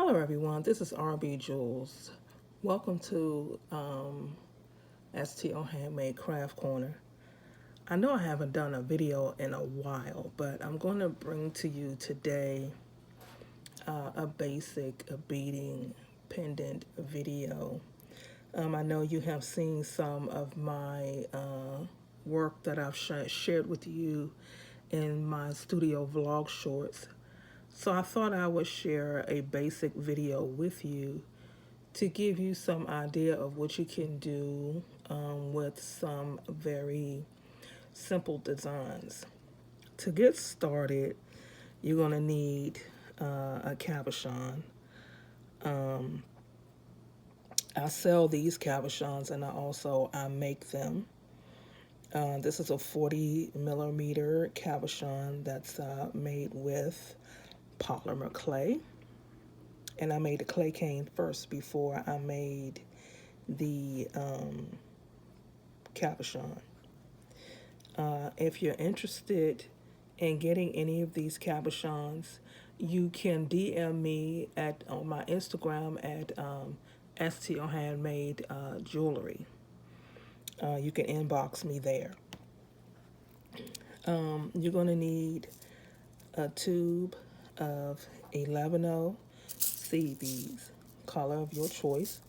Hello everyone, this is RB Jules. Welcome to STO Handmade Craft Corner. I know I haven't done a video in a while, but I'm going to bring to you today a basic beading pendant video. I know you have seen some of my work that I've shared with you in my studio vlog shorts. So I thought I would share a basic video with you to give you some idea of what you can do with some very simple designs. To get started, you're going to need a cabochon. I sell these cabochons and I make them. This is a 40 millimeter cabochon that's made with polymer clay. And I made the clay cane first before I made the cabochon. If you're interested in getting any of these cabochons, you can DM me on my Instagram at STO Handmade Jewelry. You can inbox me there. You're going to need a tube of 11 seed beads, color of your choice.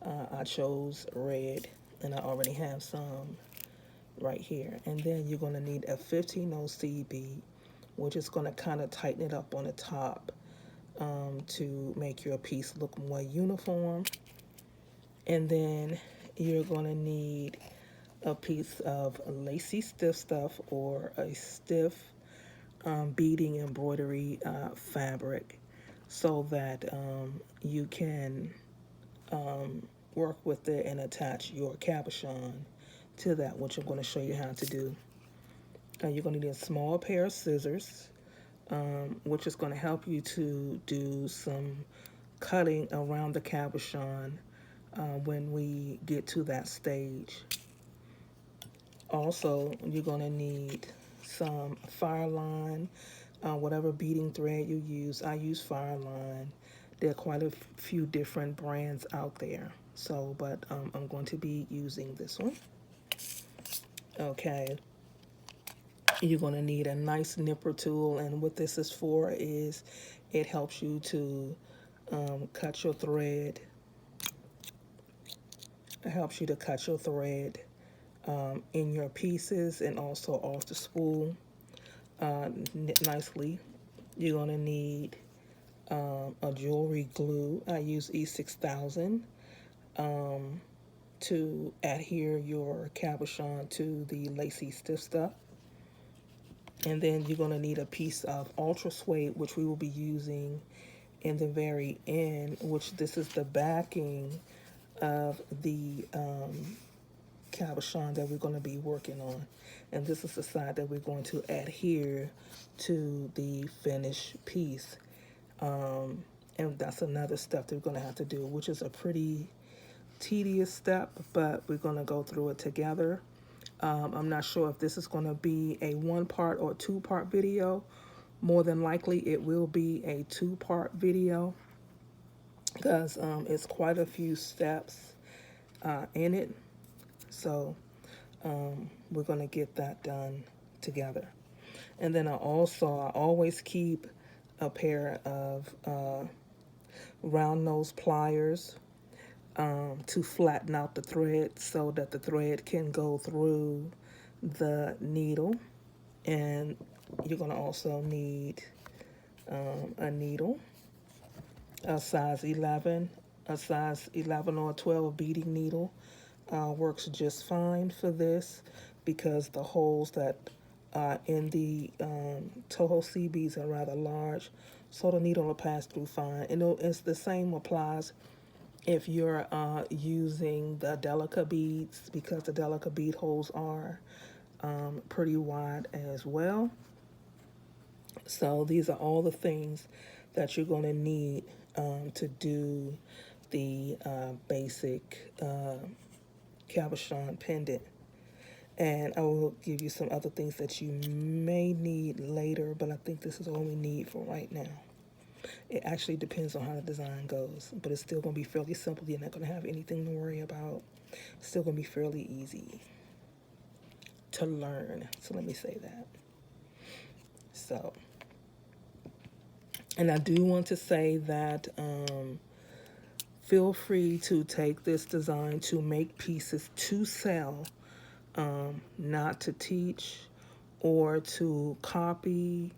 I chose red, and I already have some right here. And then you're going to need a 15 seed bead, which is going to kind of tighten it up on the top to make your piece look more uniform. And then you're going to need a piece of lacy stiff stuff or a stiff beading embroidery fabric so that you can work with it and attach your cabochon to that, which I'm going to show you how to do. You're going to need a small pair of scissors, which is going to help you to do some cutting around the cabochon when we get to that stage. Also, you're going to need some fire line, whatever beading thread you use. I use fire line. There are quite a few different brands out there. But I'm going to be using this one. Okay. You're going to need a nice nipper tool, and what this is for is it helps you to cut your thread. It helps you to cut your thread in your pieces and also off the spool nicely. You're going to need a jewelry glue. I use E6000 to adhere your cabochon to the lacy stiff stuff. And then you're going to need a piece of ultra suede, which we will be using in the very end, which this is the backing of the cabochon that we're going to be working on. And this is the side that we're going to adhere to the finished piece. And that's another step that we're going to have to do, which is a pretty tedious step, but we're going to go through it together. I'm not sure if this is going to be a 1-part or 2-part video. More than likely it will be a 2-part video because it's quite a few steps in it. So we're going to get that done together. And then I always keep a pair of round nose pliers to flatten out the thread so that the thread can go through the needle. And you're going to also need a needle, a size 11, a size 11 or 12 beading needle works just fine for this because the holes that are in the Toho sea beads are rather large, so the needle will pass through fine. And it's the same applies if you're using the Delica beads, because the Delica bead holes are pretty wide as well. So these are all the things that you're going to need to do the basic cabochon pendant. And I will give you some other things that you may need later, but I think this is all we need for right now. It actually depends on how the design goes, but it's still going to be fairly simple. You're not going to have anything to worry about. It's still going to be fairly easy to learn. So let me say that. So, and I do want to say that feel free to take this design to make pieces to sell, not to teach or to copy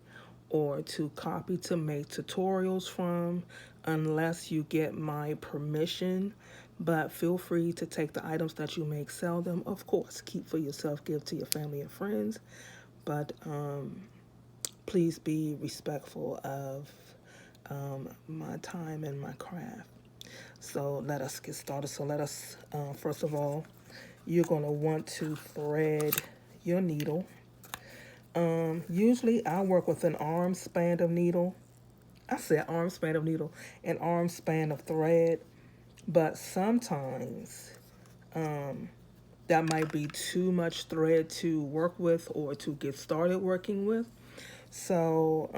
to make tutorials from, unless you get my permission. But feel free to take the items that you make, sell them. Of course, keep for yourself, give to your family and friends. But please be respectful of my time and my craft. So let us get started. So let us, first of all, you're going to want to thread your needle. Usually I work with an arm span of needle. I said arm span of needle, an arm span of thread. But sometimes that might be too much thread to work with or to get started working with. So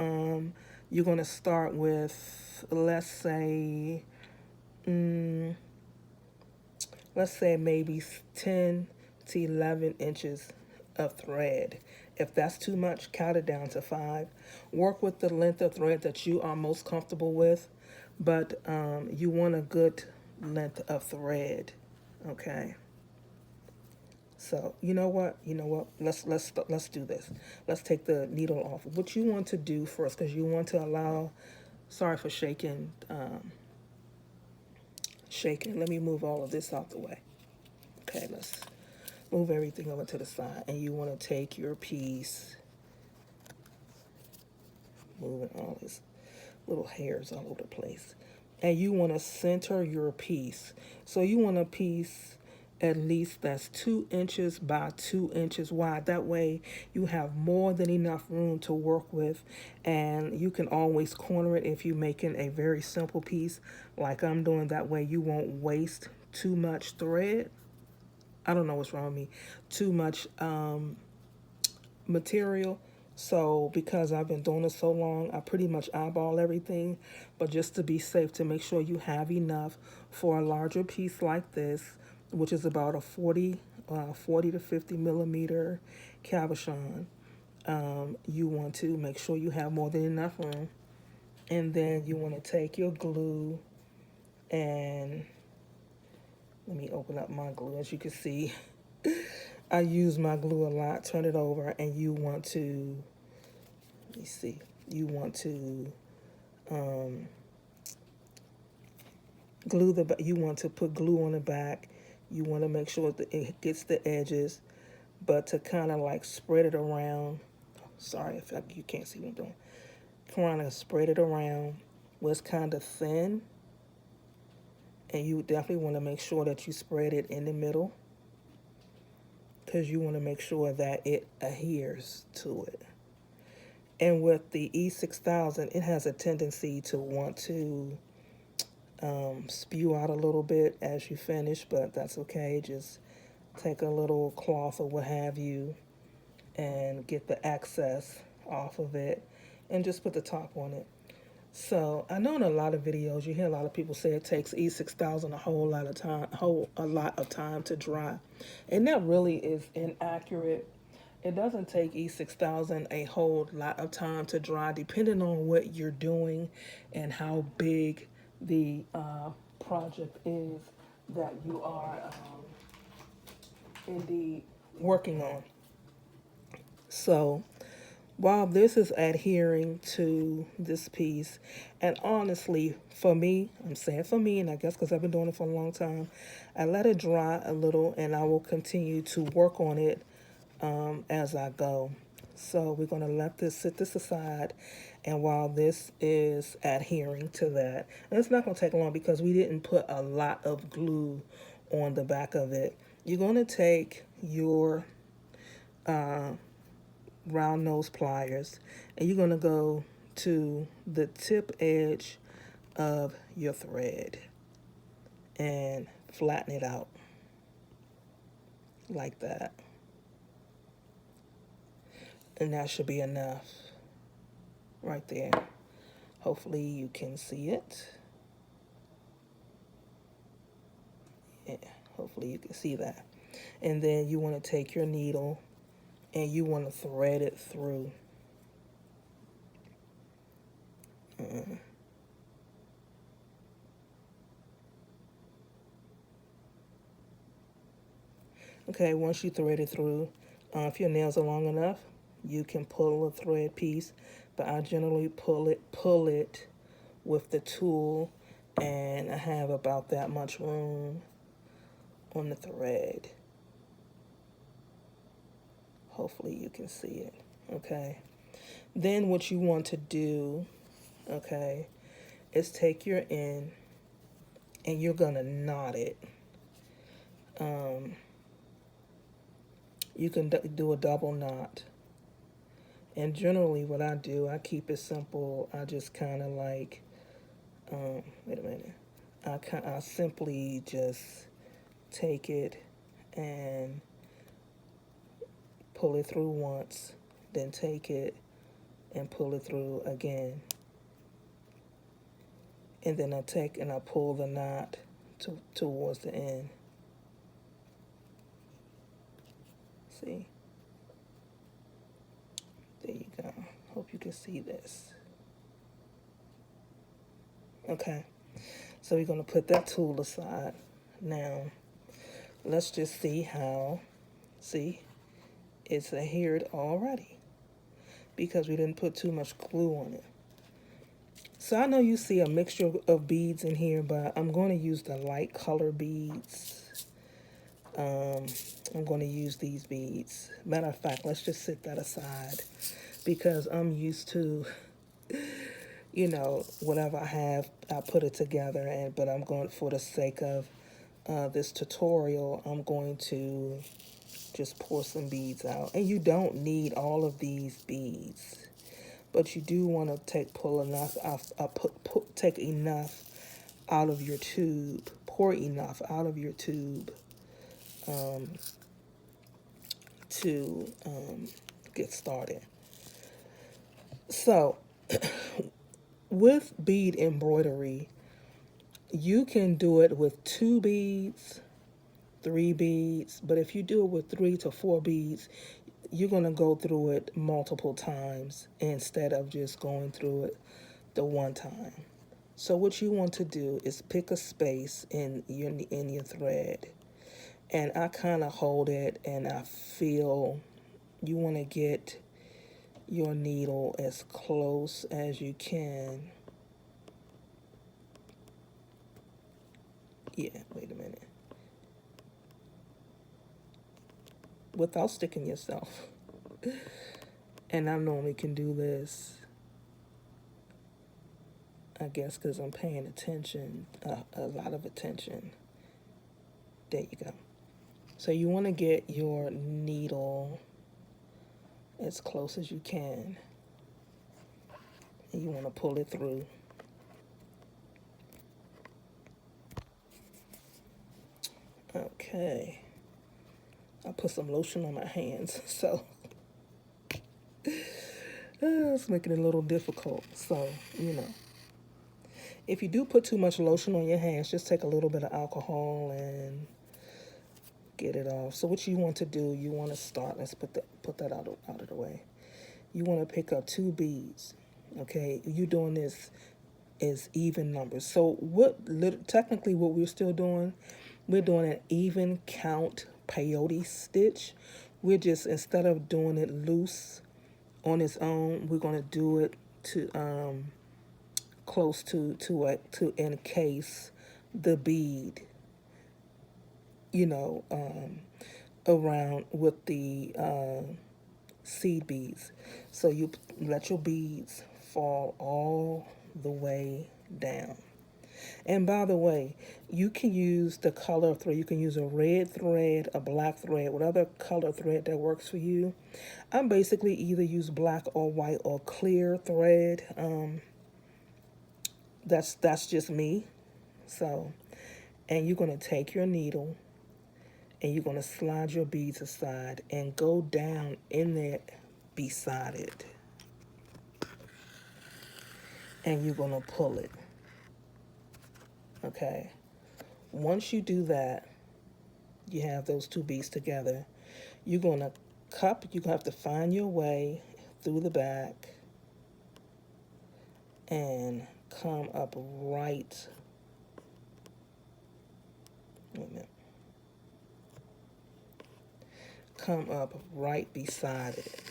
you're going to start with, let's say maybe 10 to 11 inches of thread. If that's too much, count it down to 5. Work with the length of thread that you are most comfortable with, but you want a good length of thread. Okay. So you know what? Let's do this. Let's take the needle off. What you want to do first, because you want to allow. Sorry for shaking. Shaking. Let me move all of this out the way. Okay, let's move everything over to the side. And you want to take your piece, moving all these little hairs all over the place. And you want to center your piece. So you want a piece at least that's 2 inches by 2 inches wide. That way you have more than enough room to work with, and you can always corner it if you're making a very simple piece like I'm doing. That way you won't waste too much thread. I don't know what's wrong with me. Too much material. So because I've been doing it so long, I pretty much eyeball everything. But just to be safe, to make sure you have enough for a larger piece like this, which is about a 40 to 50 millimeter cabochon, you want to make sure you have more than enough room. And then you want to take your glue, and let me open up my glue. As you can see, I use my glue a lot. Turn it over, and you want to, let me see, you want to you want to put glue on the back. You want to make sure that it gets the edges, but to kind of like spread it around. Sorry if you can't see what I'm doing. Kind of spread it around where it's kind of thin. And you definitely want to make sure that you spread it in the middle, because you want to make sure that it adheres to it. And with the E6000, it has a tendency to want to spew out a little bit as you finish, but that's okay. Just take a little cloth or what have you and get the excess off of it, and just put the top on it. So I know in a lot of videos you hear a lot of people say it takes E6000 a lot of time to dry, and that really is inaccurate. It doesn't take E6000 a whole lot of time to dry, depending on what you're doing and how big the project is that you are indeed working on. So while this is adhering to this piece, and honestly, for me, I'm saying for me, and I guess because I've been doing it for a long time, I let it dry a little, and I will continue to work on it as I go. So we're going to set this aside, and while this is adhering to that, and it's not going to take long because we didn't put a lot of glue on the back of it, you're going to take your round nose pliers, and you're going to go to the tip edge of your thread and flatten it out like that. And that should be enough right there. Hopefully you can see it. Yeah, hopefully you can see that. And then you want to take your needle and you want to thread it through. Okay, once you thread it through, if your nails are long enough, you can pull a thread piece, but I generally pull it with the tool, and I have about that much room on the thread. Hopefully you can see it. Okay. Then what you want to do, okay, is take your end and you're gonna knot it. You can do a double knot. And generally what I do, I keep it simple. I just kind of like, wait a minute. I simply just take it and pull it through once, then take it and pull it through again. And then I take and I pull the knot towards the end. See? There you go. Hope you can see this. Okay. So we're going to put that tool aside. Now, let's just see how, see, it's adhered already because we didn't put too much glue on it. So I know you see a mixture of beads in here, but I'm going to use the light color beads. I'm going to use these beads. Matter of fact, let's just set that aside because I'm used to, you know, whatever I have, I put it together. But I'm going, for the sake of this tutorial, I'm going to just pour some beads out. And you don't need all of these beads, but you do want to pull enough. Take enough out of your tube. Pour enough out of your tube to get started. So, with bead embroidery, you can do it with 2 beads, 3 beads, but if you do it with 3 to 4 beads, you're going to go through it multiple times instead of just going through it the one time. So what you want to do is pick a space in your thread, and I kind of hold it and I feel you want to get your needle as close as you can. Yeah, wait a minute. Without sticking yourself. And I normally can do this, I guess, because I'm paying attention, a lot of attention. There you go. So you want to get your needle as close as you can. And you want to pull it through. Okay. I put some lotion on my hands, so it's making it a little difficult. So, you know, if you do put too much lotion on your hands, just take a little bit of alcohol and get it off. So what you want to do, you want to start, let's put that out of the way. You want to pick up 2 beads. Okay, you doing this is even numbers. So technically what we're still doing, we're doing an even count peyote stitch. We're just, instead of doing it loose on its own, we're going to do it to close to encase the bead, you know, around with the seed beads. So you let your beads fall all the way down. And by the way, you can use the color thread. You can use a red thread, a black thread, whatever color thread that works for you. I basically either use black or white or clear thread. That's just me. So, and you're going to take your needle and you're going to slide your beads aside and go down in there beside it. and you're going to pull it. Okay. Once you do that, you have those two beads together. You're going to cup, you have to find your way through the back and come up right. Wait a minute. Come up right beside it.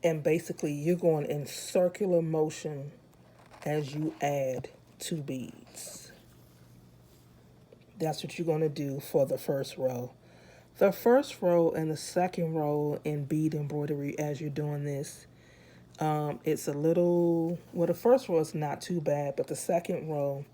And basically, you're going in circular motion as you add two beads. That's what you're going to do for the first row. The first row and the second row in bead embroidery, as you're doing this, it's a little, well, the first row is not too bad, but the second row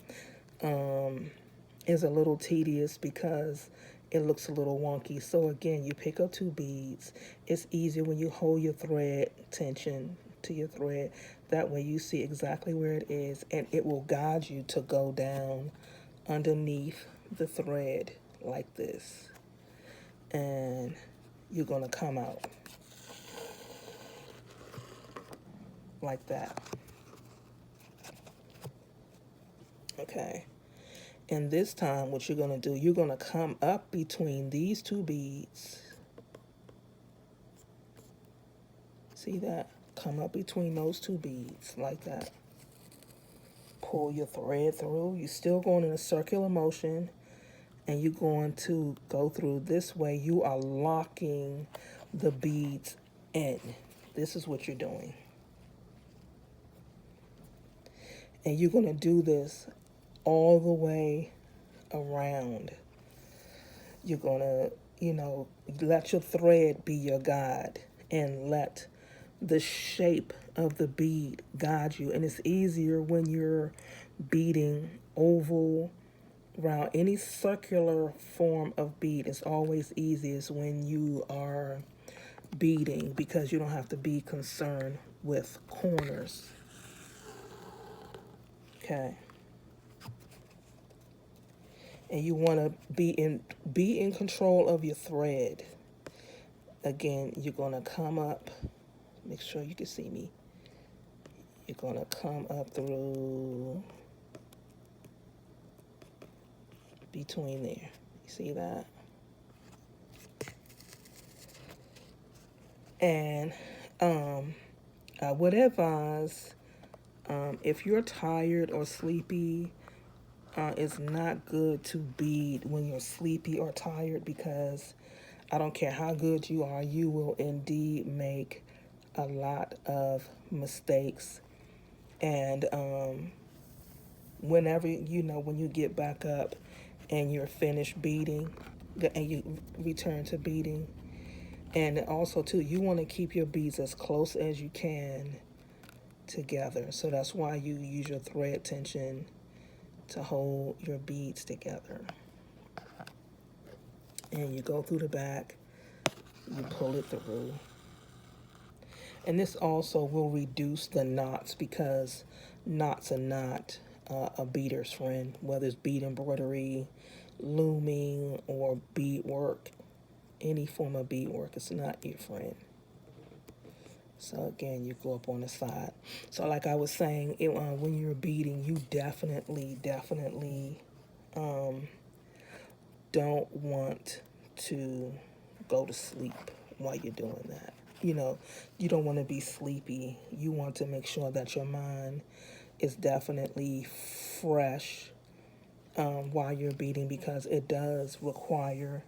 is a little tedious because it looks a little wonky. So again, you pick up two beads. It's easier when you hold your thread tension to your thread. That way you see exactly where it is, and it will guide you to go down underneath the thread like this. And you're going to come out like that. Okay. And this time, what you're going to do, you're going to come up between these two beads. See that? Come up between those two beads like that. Pull your thread through. You're still going in a circular motion, and you're going to go through this way. You are locking the beads in. This is what you're doing. And you're going to do this all the way around. You're going to, let your thread be your guide and let the shape of the bead guide you. And it's easier when you're beading oval, round. Any circular form of bead is always easiest when you are beading because you don't have to be concerned with corners. Okay. And you want to be in control of your thread. Again, you're going to come up. Make sure you can see me. You're going to come up through between there. You see that? And I would advise, if you're tired or sleepy, it's not good to bead when you're sleepy or tired, because I don't care how good you are, you will indeed make a lot of mistakes. And whenever, when you get back up and you're finished beading and you return to beading, and also too, you want to keep your beads as close as you can together. So that's why you use your thread tension to hold your beads together. And you go through the back, you pull it through. And this also will reduce the knots, because knots are not a beader's friend, whether it's bead embroidery, looming, or beadwork. Any form of beadwork is not your friend. So again, you go up on the side. So like I was saying, when you're beading, you definitely don't want to go to sleep while you're doing that. You don't want to be sleepy. You want to make sure that your mind is definitely fresh while you're beading, because it does require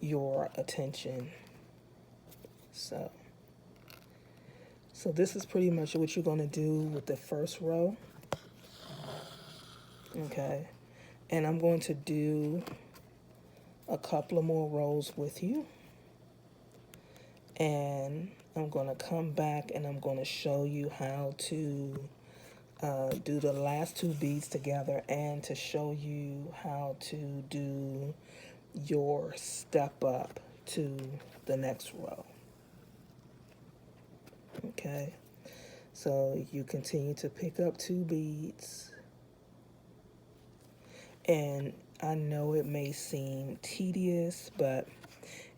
your attention. So this is pretty much what you're going to do with the first row. Okay. And I'm going to do a couple of more rows with you. And I'm going to come back and I'm going to show you how to do the last two beads together, and to show you how to do your step up to the next row. Okay, so you continue to pick up two beads, and I know it may seem tedious, but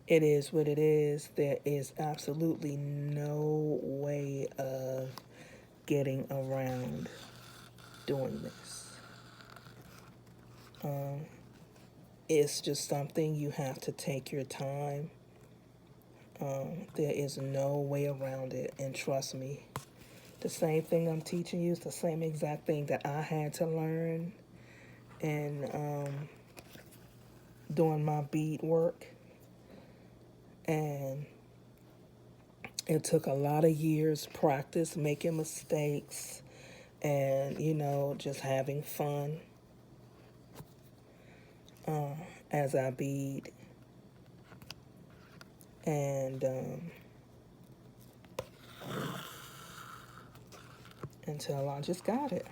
it is what it is. There is absolutely no way of getting around doing this. It's just something you have to take your time. There is no way around it, and trust me, the same thing I'm teaching you is the same exact thing that I had to learn and doing my bead work. And it took a lot of years practice, making mistakes, and just having fun as I bead. And until I just got it.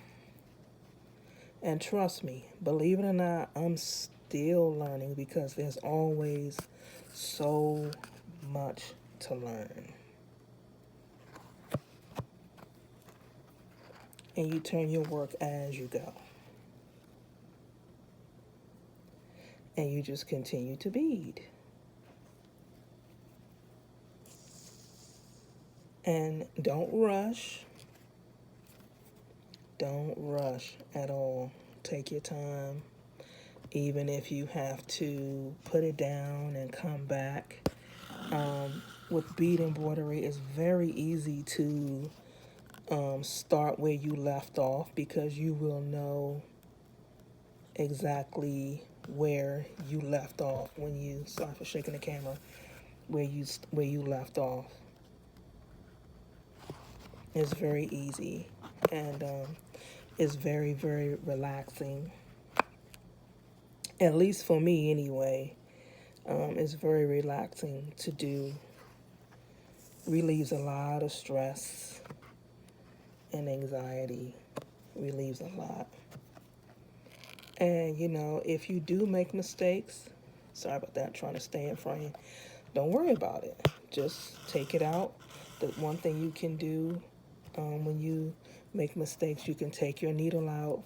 And trust me, believe it or not, I'm still learning because there's always so much to learn. And you turn your work as you go. And you just continue to bead. And don't rush. Don't rush at all. Take your time. Even if you have to put it down and come back. With bead embroidery, it's very easy to start where you left off because you will know exactly where you left off when you, sorry for shaking the camera, where you left off. It's very easy, and it's very, very relaxing. At least for me anyway. It's very relaxing to do. Relieves a lot of stress and anxiety. Relieves a lot. And if you do make mistakes, sorry about that, trying to stay in frame, don't worry about it. Just take it out. The one thing you can do when you make mistakes, you can take your needle out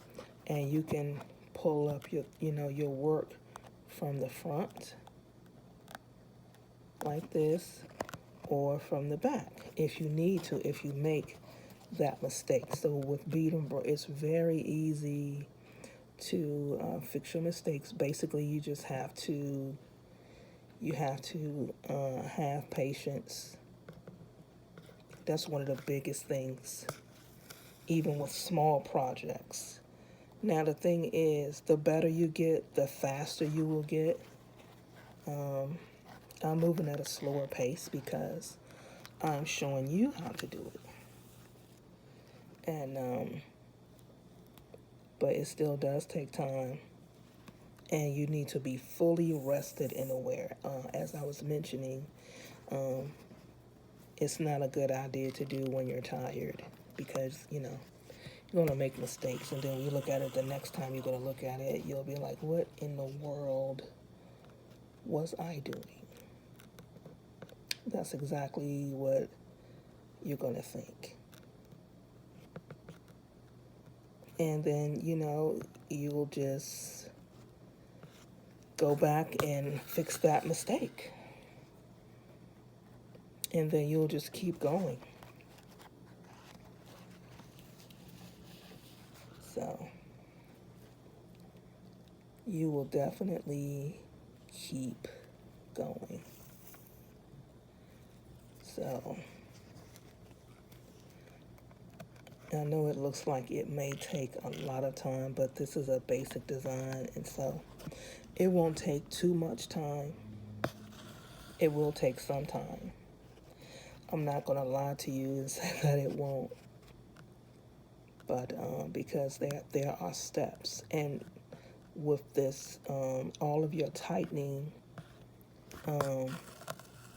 and you can pull up your work from the front like this, or from the back if you need to, if you make that mistake. So with bead embroidery, it's very easy to fix your mistakes. Basically, you just have to have patience. That's one of the biggest things, even with small projects. Now the thing is, the better you get, the faster you will get. I'm moving at a slower pace because I'm showing you how to do it. And but it still does take time, and you need to be fully rested and aware. As I was mentioning, it's not a good idea to do when you're tired because you're going to make mistakes, and then you look at it the next time you're going to look at it, you'll be like, what in the world was I doing? That's exactly what you're going to think. And then, you'll just go back and fix that mistake. And then you'll just keep going. So, you will definitely keep going. So, I know it looks like it may take a lot of time, but this is a basic design, and so it won't take too much time. It will take some time. I'm not going to lie to you and say that it won't. But because there are steps. And with this, all of your tightening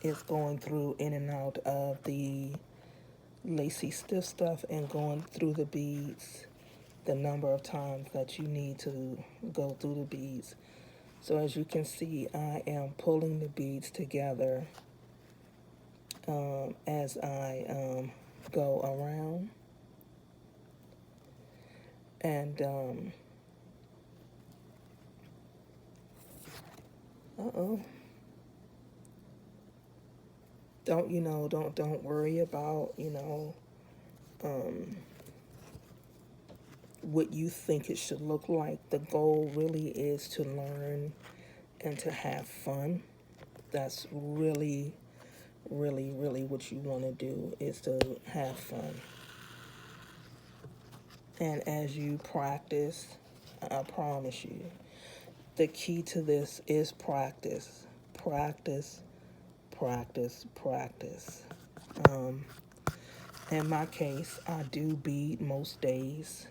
is going through in and out of the lacy stiff stuff and going through the beads the number of times that you need to go through the beads. So as you can see, I am pulling the beads together as I go around. And don't worry about what you think it should look like. The goal really is to learn and to have fun. That's really, really, really what you want to do, is to have fun. And as you practice, I promise you, the key to this is practice. Practice, practice, practice. Um, in my case, I do bead most days.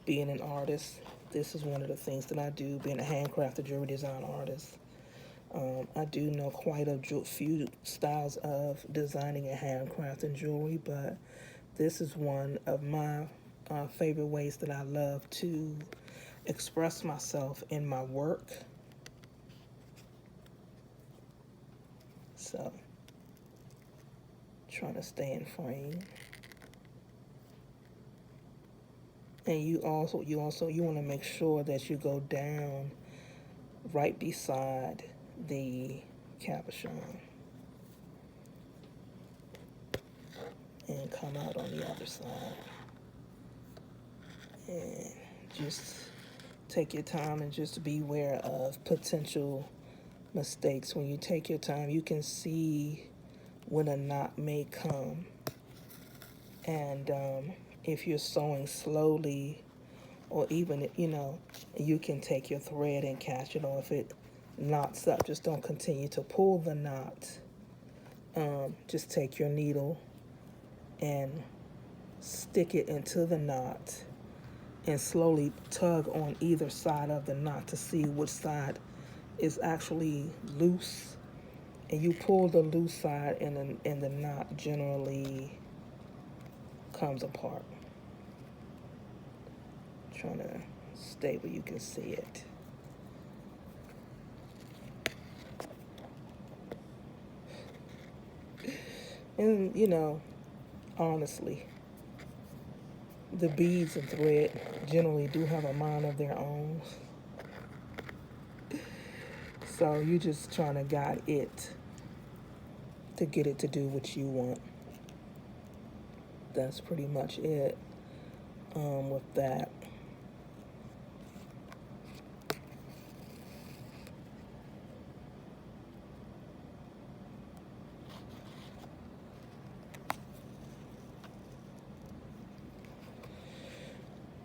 Being an artist, this is one of the things that I do, being a handcrafted jewelry design artist. I do know quite a few styles of designing and handcrafting jewelry, but this is one of my favorite ways that I love to express myself in my work. So, trying to stay in frame. And you want to make sure that you go down right beside the cabochon and come out on the other side. And just take your time and just beware of potential mistakes. When you take your time, you can see when a knot may come. And if you're sewing slowly, or even, you can take your thread and catch it, or if it knots up, just don't continue to pull the knot. Just take your needle and stick it into the knot and slowly tug on either side of the knot to see which side is actually loose. And you pull the loose side, and the knot generally comes apart. Trying to stay where you can see it. And honestly, the beads and thread generally do have a mind of their own. So you just trying to guide it to get it to do what you want. That's pretty much it with that.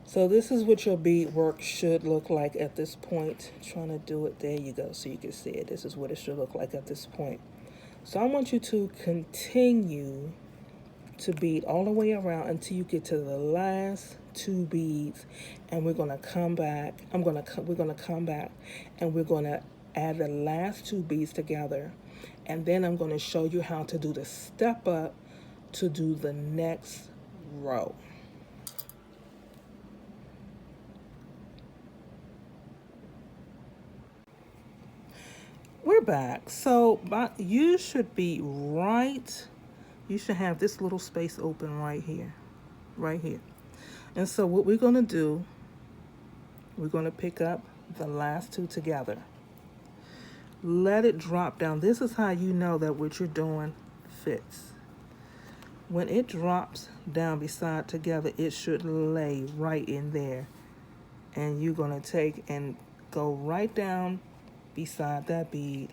So this is what your bead work should look like at this point. Trying to do it. There you go, so you can see it. This is what it should look like at this point. So I want you to continue to bead all the way around until you get to the last two beads, and we're gonna come back. We're gonna come back, and we're gonna add the last two beads together, and then I'm gonna show you how to do the step up to do the next row. We're back. So you should be right. You should have this little space open right here, right here. And so what we're going to do, we're going to pick up the last two together. Let it drop down. This is how you know that what you're doing fits. When it drops down beside together, it should lay right in there. And you're going to take and go right down beside that bead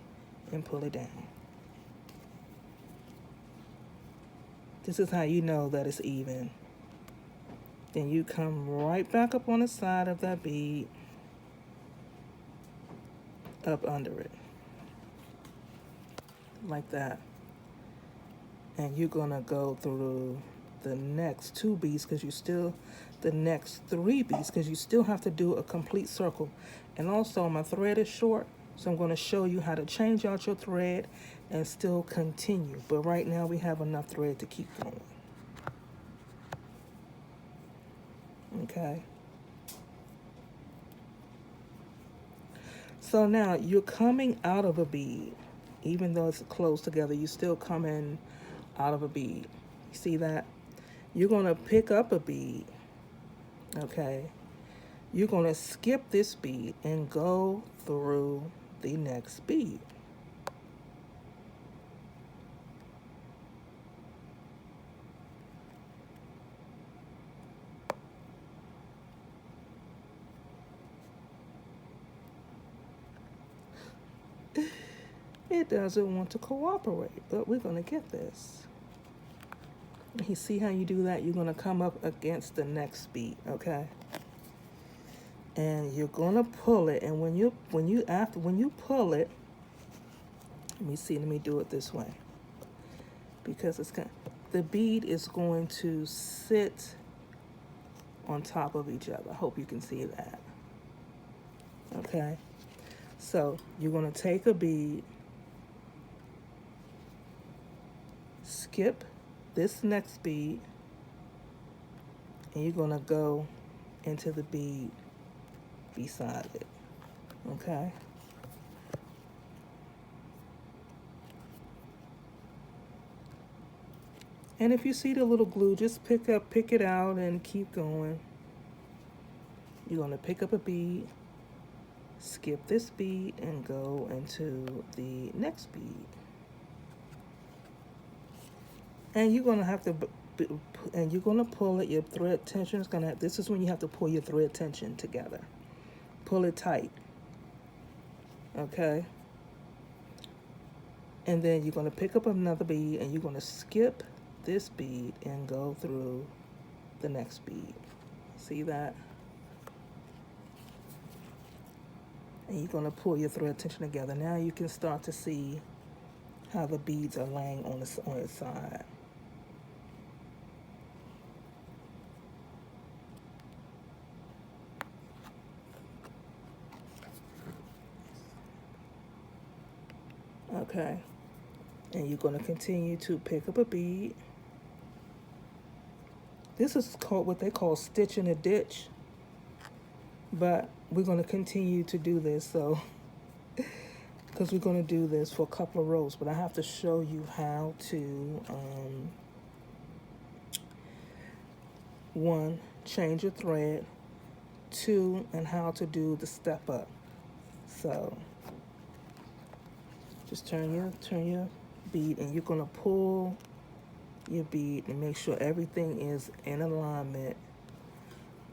and pull it down. This is how you know that it's even. Then you come right back up on the side of that bead, up under it, like that. And you're gonna go through the next two beads, the next three beads, because you still have to do a complete circle. And also my thread is short, so I'm gonna show you how to change out your thread and still continue. But right now we have enough thread to keep going. Okay. So now you're coming out of a bead. Even though it's close together, you're still coming out of a bead. You see that? You're going to pick up a bead. Okay. You're going to skip this bead and go through the next bead. It doesn't want to cooperate, but we're going to get this. You see how you do that? You're going to come up against the next bead, okay? And you're going to pull it, and when you pull it, let me do it this way, because the bead is going to sit on top of each other. I hope you can see that. Okay, so you're going to take a bead, skip this next bead, and you're going to go into the bead beside it. Okay, and if you see the little glue, just pick it out and keep going. You're going to pick up a bead, skip this bead, and go into the next bead. And you're going to have to, and you're going to pull it. Your thread tension is going to, this is when you have to pull your thread tension together. Pull it tight. Okay? And then you're going to pick up another bead, and you're going to skip this bead and go through the next bead. See that? And you're going to pull your thread tension together. Now you can start to see how the beads are laying on its side. Okay, and you're going to continue to pick up a bead. This is called what they call stitch in a ditch, but we're going to continue to do this, so because we're going to do this for a couple of rows, but I have to show you how to one, change your thread, two, and how to do the step up. So just turn your bead, and you're going to pull your bead and make sure everything is in alignment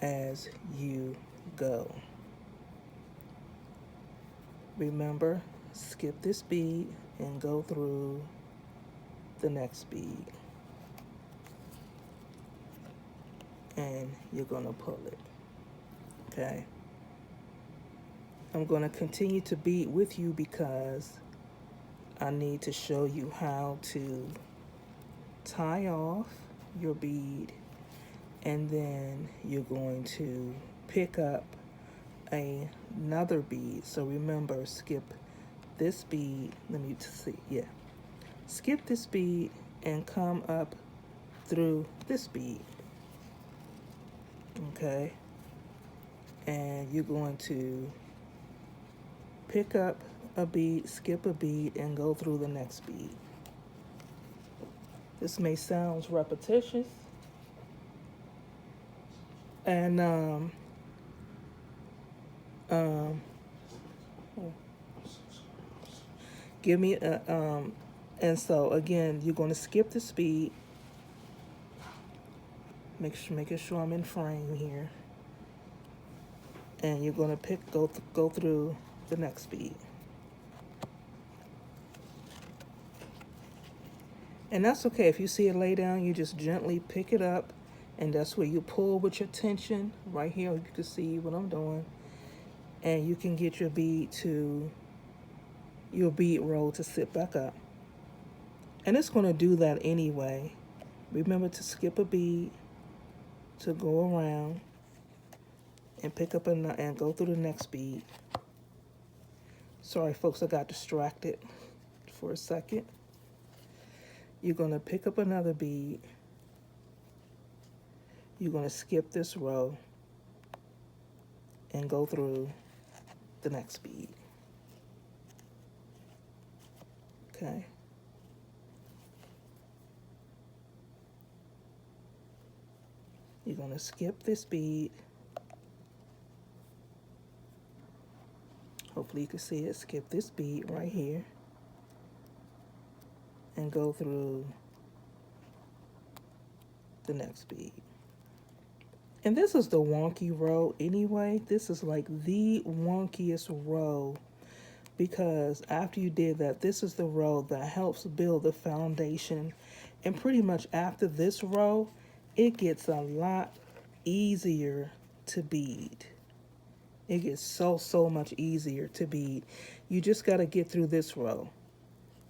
as you go. Remember, skip this bead and go through the next bead, and you're going to pull it. Okay, I'm going to continue to bead with you because I need to show you how to tie off your bead, and then you're going to pick up another bead. So remember, skip this bead. Let me see. Yeah, skip this bead and come up through this bead. Okay, and you're going to pick up a bead, skip a bead, and go through the next bead. This may sound repetitious, and give me a and so again, you're going to skip the bead. Making sure I'm in frame here, and you're going to go through the next bead. And that's okay. If you see it lay down, you just gently pick it up, and that's where you pull with your tension. Right here, you can see what I'm doing. And you can get your bead roll to sit back up. And it's going to do that anyway. Remember to skip a bead, to go around, and pick up and go through the next bead. Sorry, folks, I got distracted for a second. You're going to pick up another bead. You're going to skip this row and go through the next bead. Okay. You're going to skip this bead. Hopefully you can see it. Skip this bead right here and go through the next bead. And this is the wonky row anyway. This is like the wonkiest row because after you did that, this is the row that helps build the foundation. And pretty much after this row, it gets a lot easier to bead. It gets so much easier to bead. You just got to get through this row.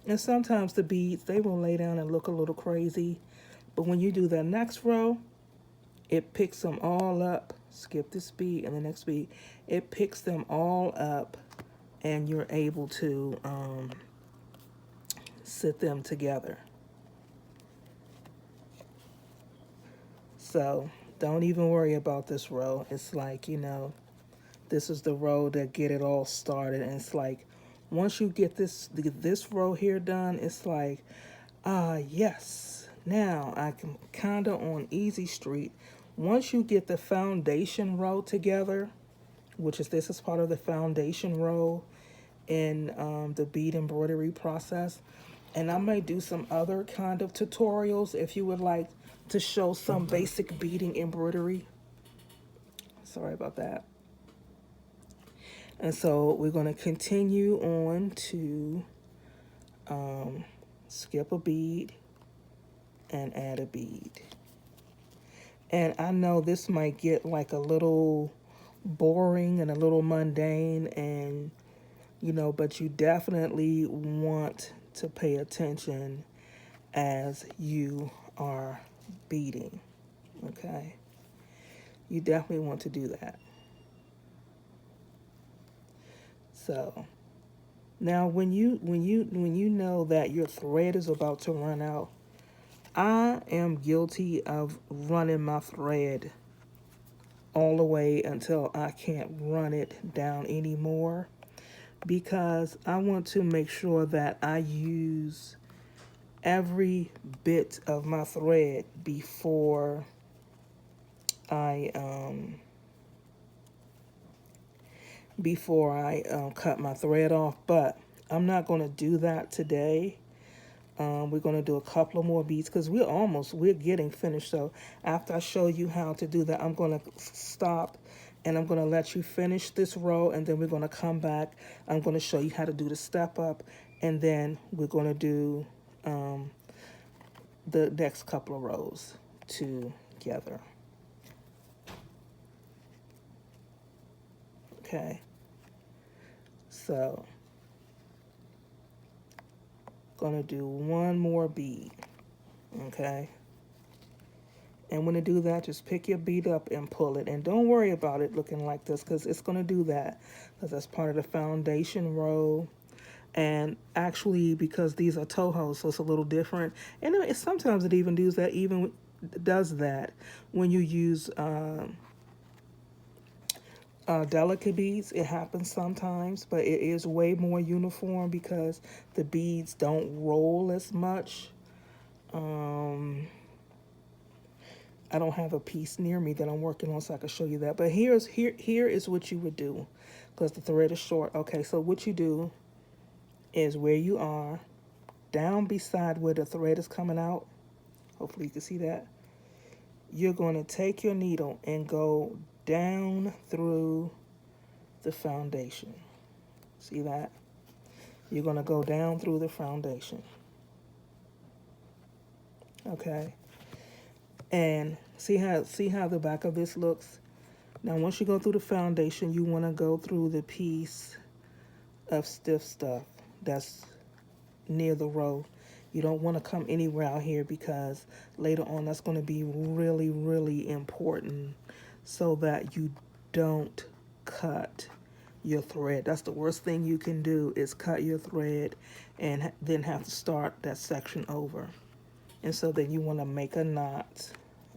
And sometimes the beads, they will lay down and look a little crazy. But when you do the next row, it picks them all up. Skip this bead and the next bead. It picks them all up, and you're able to sit them together. So don't even worry about this row. It's like, this is the row that get it all started. And it's like, once you get this row here done, it's like, yes, now I can kind of on easy street. Once you get the foundation row together, which is this is part of the foundation row in the bead embroidery process. And I may do some other kind of tutorials if you would like to show some basic beading embroidery. Sorry about that. And so we're going to continue on to skip a bead and add a bead. And I know this might get like a little boring and a little mundane, and but you definitely want to pay attention as you are beading. Okay, you definitely want to do that. So now when you know that your thread is about to run out, I am guilty of running my thread all the way until I can't run it down anymore, because I want to make sure that I use every bit of my thread before I cut my thread off. But I'm not going to do that today. We're going to do a couple of more beads because we're getting finished. So after I show you how to do that, I'm going to stop and I'm going to let you finish this row, and then we're going to come back. I'm going to show you how to do the step up, and then we're going to do the next couple of rows together. Okay. So gonna do one more bead. Okay. And when you do that, just pick your bead up and pull it. And don't worry about it looking like this, because it's going to do that. Because that's part of the foundation row. And actually, because these are Toho, so it's a little different. And sometimes it even does that when you use delicate beads. It happens sometimes, but it is way more uniform because the beads don't roll as much. I don't have a piece near me that I'm working on so I can show you that. But here is what you would do, because the thread is short. Okay, so what you do is where you are, down beside where the thread is coming out, hopefully you can see that, you're going to take your needle and go down through the foundation. See that? You're going to go down through the foundation. Okay. And see how the back of this looks? Now, once you go through the foundation, you want to go through the piece of stiff stuff that's near the row. You don't want to come anywhere out here, because later on that's going to be really, really important so that you don't cut your thread. That's the worst thing you can do, is cut your thread and then have to start that section over. And so then you want to make a knot,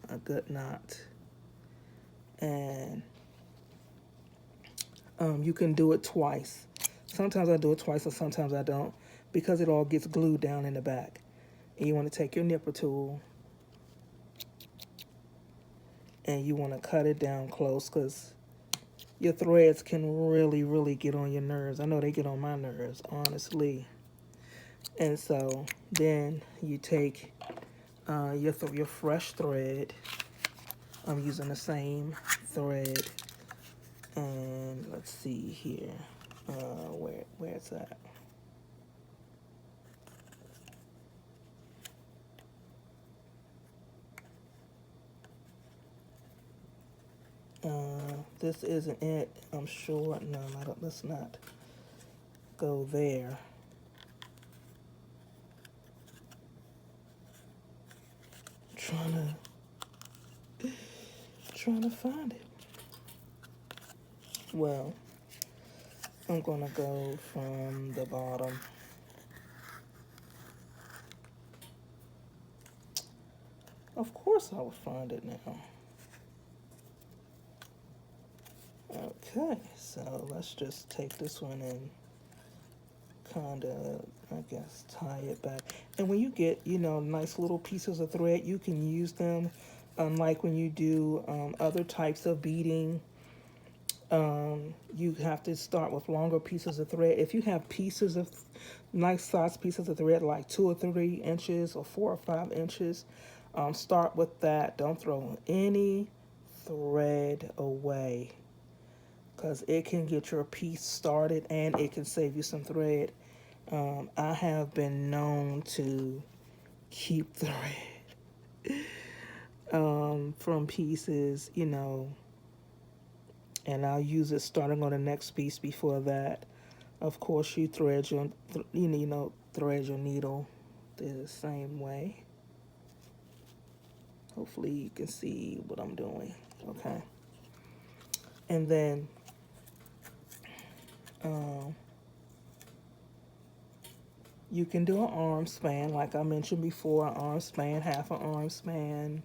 a good knot. And you can do it twice. Sometimes I do it twice and sometimes I don't, because it all gets glued down in the back. And you want to take your nipper tool and you want to cut it down close, because your threads can really, really get on your nerves. I know they get on my nerves, honestly. And so then you take your fresh thread. I'm using the same thread. And let's see here. Where's that? This isn't it, I'm sure. No, I don't, let's not go there. Trying to find it. Well, I'm gonna go from the bottom. Of course I will find it now. Okay, so let's just take this one and kind of, I guess, tie it back. And when you get, nice little pieces of thread, you can use them. Unlike when you do other types of beading, you have to start with longer pieces of thread. If you have pieces of nice size pieces of thread, like 2 or 3 inches or 4 or 5 inches, start with that. Don't throw any thread away, because it can get your piece started and it can save you some thread. I have been known to keep thread from pieces, and I'll use it starting on the next piece before that. Of course, you thread your, thread your needle the same way. Hopefully you can see what I'm doing. Okay. And then you can do an arm span, like I mentioned before, an arm span, half an arm span,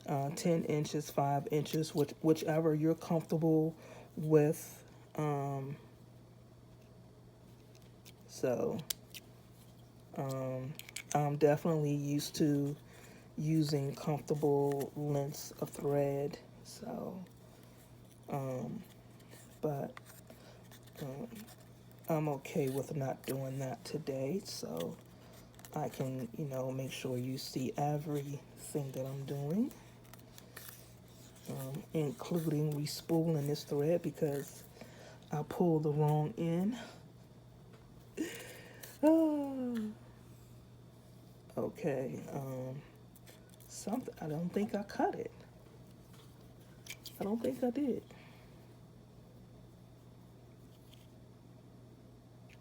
10 inches, 5 inches, whichever you're comfortable with. So I'm definitely used to using comfortable lengths of thread. So, but I'm okay with not doing that today. So I can, make sure you see everything that I'm doing, including respooling this thread because I pulled the wrong end. Okay, something, I don't think I cut it. I don't think I did.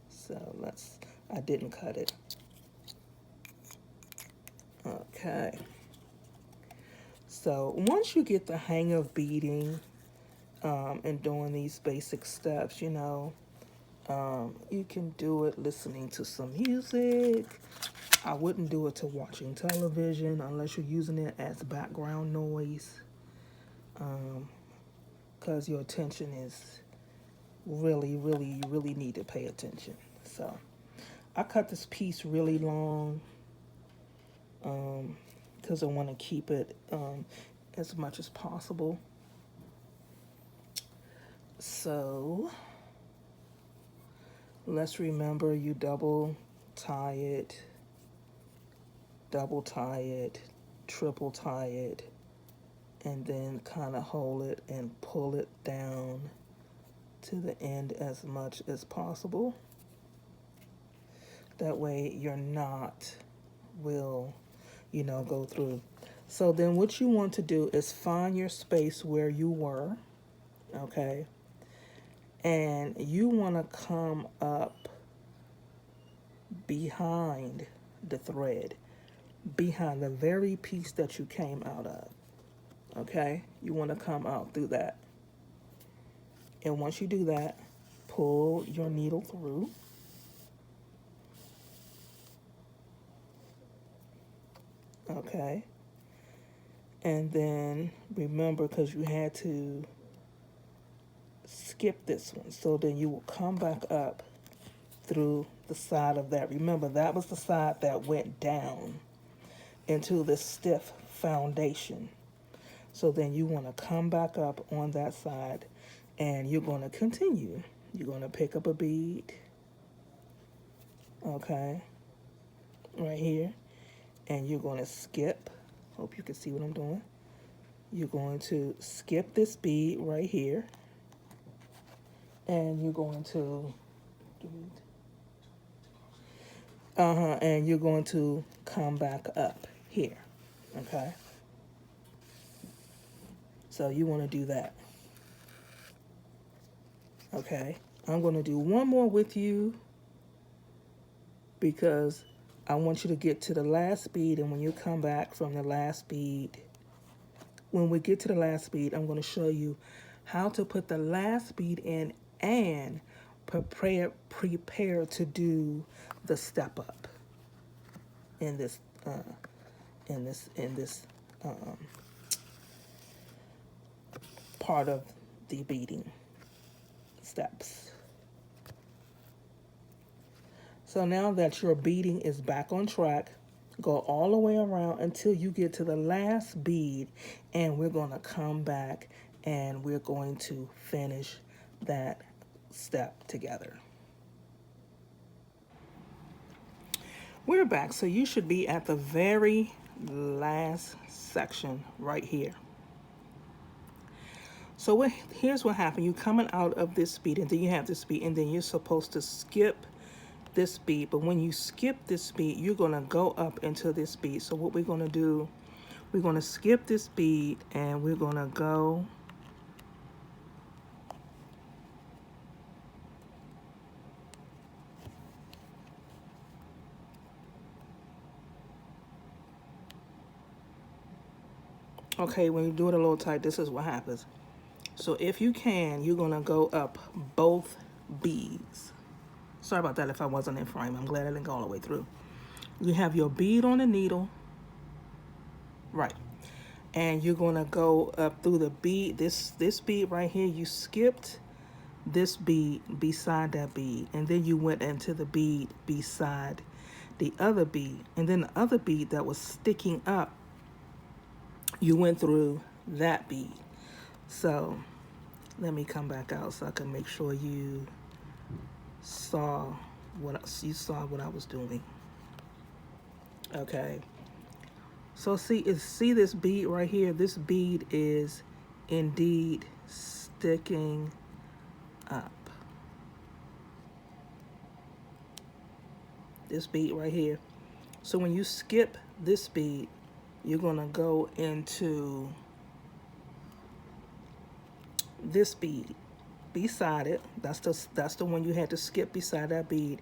So I didn't cut it. Okay. So once you get the hang of beading and doing these basic steps, you can do it listening to some music. I wouldn't do it to watching television unless you're using it as background noise, because your attention is really, really, you really need to pay attention. So I cut this piece really long because I want to keep it as much as possible. So let's remember, you double tie it, triple tie it, and then kind of hold it and pull it down to the end as much as possible. That way your knot will, go through. So then what you want to do is find your space where you were, okay? And you want to come up behind the thread, behind the very piece that you came out of, okay? You want to come out through that. And once you do that, pull your needle through. Okay. And then remember, because you had to skip this one, so then you will come back up through the side of that. Remember, that was the side that went down into this stiff foundation. So then you want to come back up on that side and you're going to continue. You're going to pick up a bead, okay, right here, and you're going to skip. Hope you can see what I'm doing. You're going to skip this bead right here, and you're going to And you're going to come back up here, okay? So you want to do that, okay? I'm going to do one more with you because I want you to get to the last bead, and when you come back from the last bead, when we get to the last bead, I'm going to show you how to put the last bead in and prepare to do the step up in this um, part of the beading steps. So now that your beading is back on track, go all the way around until you get to the last bead, and we're going to come back and we're going to finish that step together. We're back, so you should be at the very last section right here. So here's what happened. You're coming out of this bead, and then you have this bead, and then you're supposed to skip this bead. But when you skip this bead, you're going to go up into this bead. So what we're going to do, we're going to skip this bead, and we're going to go okay, when you do it a little tight, this is what happens. So if you can, you're going to go up both beads. Sorry about that if I wasn't in frame. I'm glad I didn't go all the way through. You have your bead on the needle. Right. And you're going to go up through the bead. This bead right here, you skipped this bead beside that bead. And then you went into the bead beside the other bead. And then the other bead that was sticking up, you went through that bead. So let me come back out so I can make sure you saw what I was doing. Okay. So see this bead right here? This bead is indeed sticking up. This bead right here. So when you skip this bead, you're gonna go into this bead beside it. That's the one you had to skip beside that bead,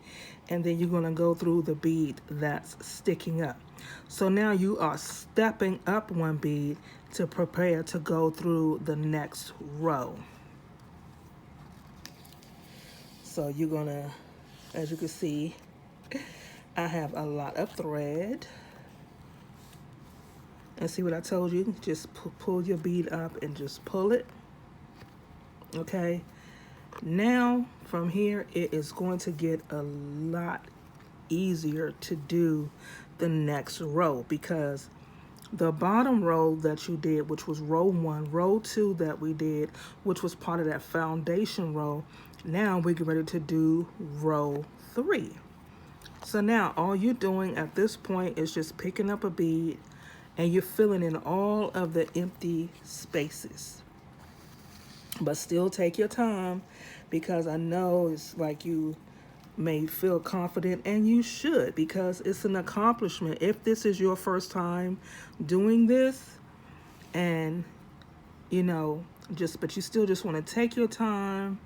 and then you're gonna go through the bead that's sticking up. So now you are stepping up one bead to prepare to go through the next row. So you're gonna, as you can see, I have a lot of thread. And see what I told you? Just pull your bead up and just pull it. Okay. Now from here, it is going to get a lot easier to do the next row, because the bottom row that you did, which was row 1, row 2 that we did, which was part of that foundation row, now we're ready to do row 3. So now all you're doing at this point is just picking up a bead and you're filling in all of the empty spaces. But still take your time, because I know it's like you may feel confident, and you should, because it's an accomplishment. If this is your first time doing this, and you know, but you still just want to take your time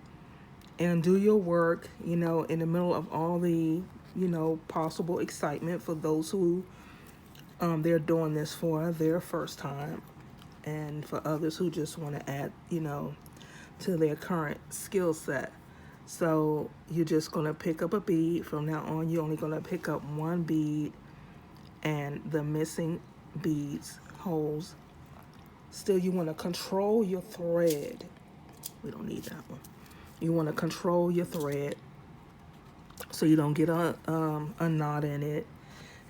and do your work, you know, in the middle of all the, you know, possible excitement for those who they're doing this for their first time, and for others who just want to add, you know, to their current skill set. So you're just going to pick up a bead. From now on, you're only going to pick up one bead, and the missing beads, holes. Still, you want to control your thread. We don't need that one. You want to control your thread so you don't get a knot in it.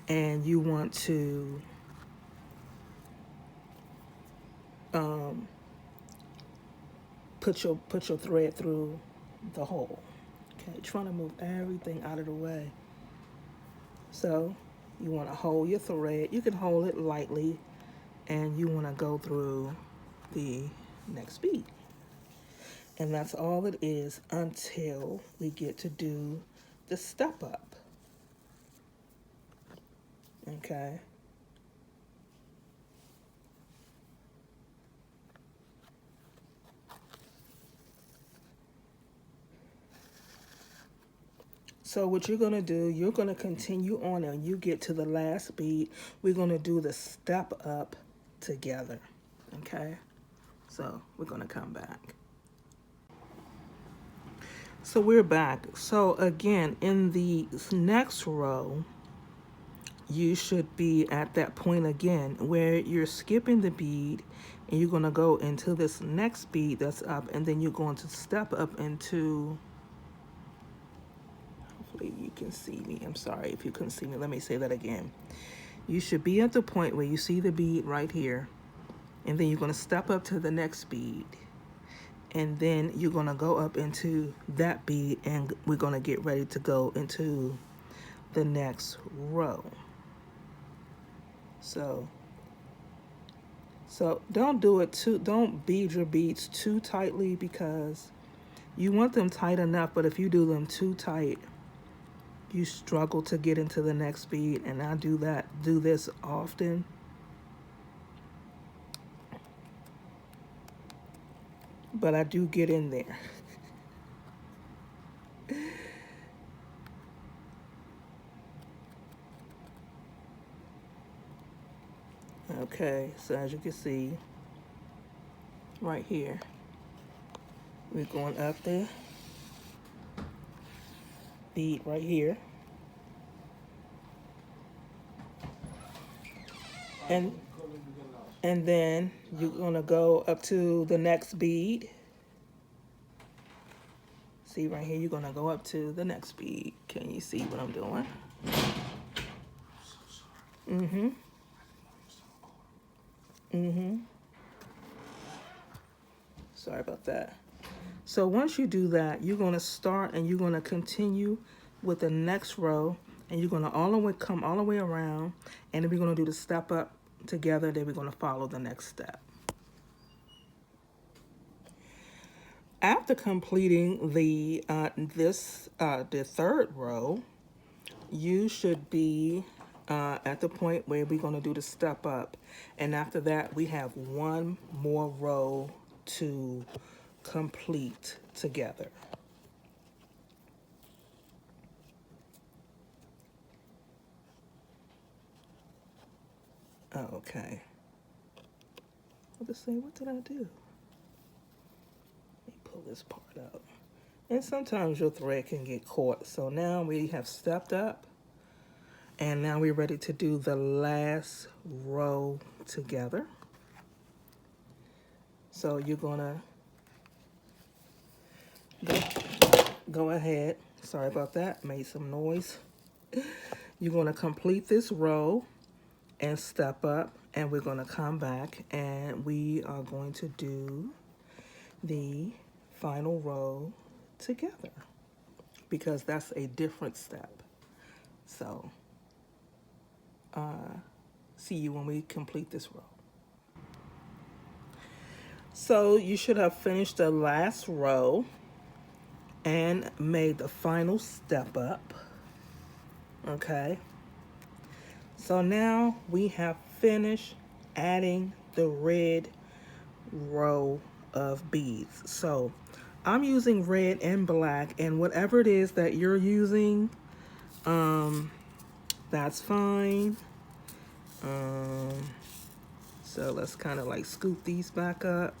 And you want to put your thread through the hole. Okay, trying to move everything out of the way. So you want to hold your thread. You can hold it lightly, and you want to go through the next bead. And that's all it is until we get to do the step up. Okay. So what you're going to do, you're going to continue on and you get to the last bead. We're going to do the step up together. Okay. So we're going to come back. So we're back. So again, in the next row, you should be at that point again where you're skipping the bead and you're going to go into this next bead that's up, and then you're going to step up into, hopefully you can see me. I'm sorry if you couldn't see me. Let me say that again. You should be at the point where you see the bead right here, and then you're going to step up to the next bead, and then you're going to go up into that bead, and we're going to get ready to go into the next row. So don't do it too, don't bead your beads too tightly, because you want them tight enough, but if you do them too tight, you struggle to get into the next bead. And I do this often. But I do get in there. Okay, so as you can see, right here, we're going up the bead right here. And then you're gonna go up to the next bead. See right here, you're gonna go up to the next bead. Can you see what I'm doing? Sorry about that. So once you do that, you're gonna start and you're gonna continue with the next row, and you're gonna come all the way around, and then we're gonna do the step up together, then we're gonna follow the next step. After completing the third row, you should be at the point where we're going to do the step up, and after that we have one more row to complete together. Okay. I'll just say, what did I do? Let me pull this part out. And sometimes your thread can get caught. So now we have stepped up, and now we're ready to do the last row together. So you're gonna go ahead. Sorry about that, made some noise. You're gonna complete this row and step up, and we're gonna come back and we are going to do the final row together, because that's a different step. So see you when we complete this row. So you should have finished the last row and made the final step up. Okay. So now we have finished adding the red row of beads. So I'm using red and black, and whatever it is that you're using, that's fine. So let's kind of like scoop these back up.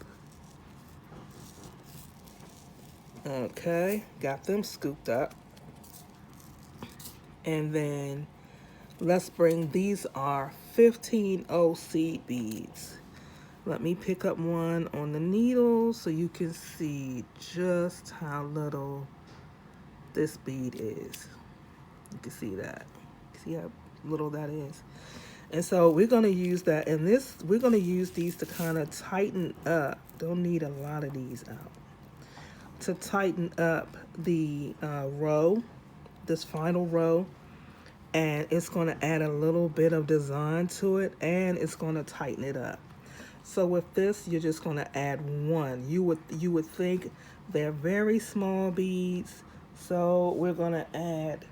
Okay, got them scooped up. And then let's bring, these are 15 seed beads. Let me pick up one on the needle so you can see just how little this bead is. You can see that. See how little that is? And so we're going to use that, and we're going to use these to kind of tighten up. Don't need a lot of these out. To tighten up the row, this final row, and it's going to add a little bit of design to it, and it's going to tighten it up. So with this, you're just going to add one. You would think they're very small beads, So we're going to add,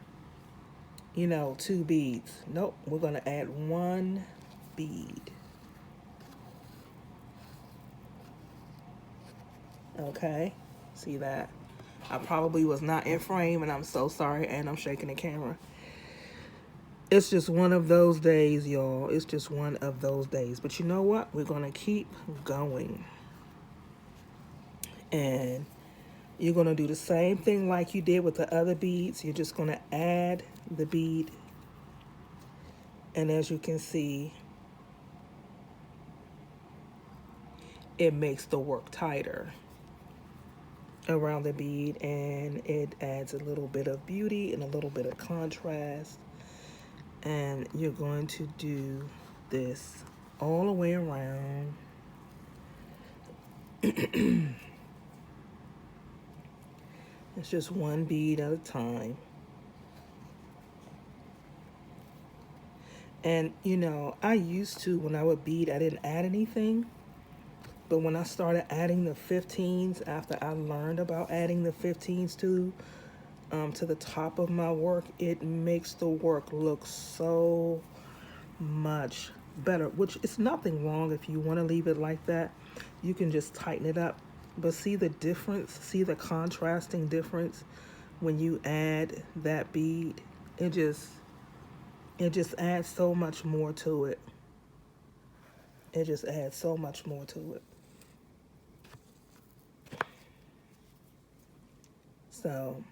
two beads. Nope, we're going to add one bead. Okay, see that? I probably was not in frame, and I'm so sorry, and I'm shaking the camera. It's just one of those days, y'all. It's just one of those days. But you know what? We're going to keep going. And you're going to do the same thing like you did with the other beads. You're just going to add the bead. And as you can see, it makes the work tighter around the bead, and it adds a little bit of beauty and a little bit of contrast. And you're going to do this all the way around. It's just one bead at a time. And I used to, when I would bead, I didn't add anything. But when I started adding the 15s, after I learned about adding the 15s to the top of my work, it makes the work look so much better, which is nothing wrong. If you want to leave it like that, you can just tighten it up. But see the difference, see the contrasting difference when you add that bead. It just adds so much more to it. It just adds so much more to it. So,